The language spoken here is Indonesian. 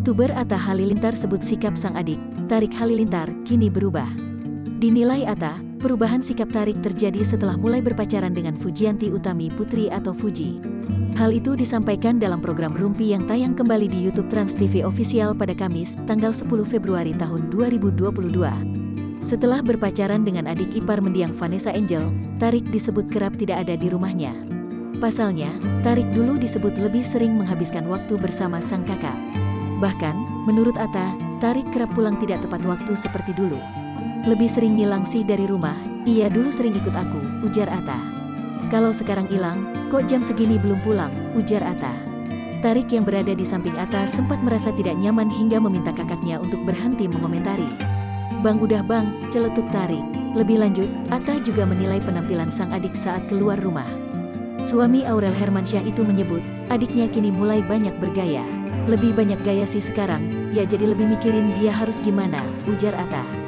YouTuber Atta Halilintar sebut sikap sang adik, Tarik Halilintar, kini berubah. Dinilai Atta, perubahan sikap Tarik terjadi setelah mulai berpacaran dengan Fujianti Utami Putri atau Fuji. Hal itu disampaikan dalam program Rumpi yang tayang kembali di YouTube Trans TV Official pada Kamis, tanggal 10 Februari tahun 2022. Setelah berpacaran dengan adik ipar mendiang Vanessa Angel, Tarik disebut kerap tidak ada di rumahnya. Pasalnya, Tarik dulu disebut lebih sering menghabiskan waktu bersama sang kakak. Bahkan, menurut Atta, Tarik kerap pulang tidak tepat waktu seperti dulu. Lebih sering ngilang sih dari rumah, iya dulu sering ikut aku, ujar Atta. Kalau sekarang hilang, kok jam segini belum pulang, ujar Atta. Tarik yang berada di samping Atta sempat merasa tidak nyaman hingga meminta kakaknya untuk berhenti mengomentari. Bang udah bang, celetuk Tarik. Lebih lanjut, Atta juga menilai penampilan sang adik saat keluar rumah. Suami Aurel Hermansyah itu menyebut, adiknya kini mulai banyak bergaya. Lebih banyak gaya sih sekarang, ya jadi lebih mikirin dia harus gimana, ujar Atta.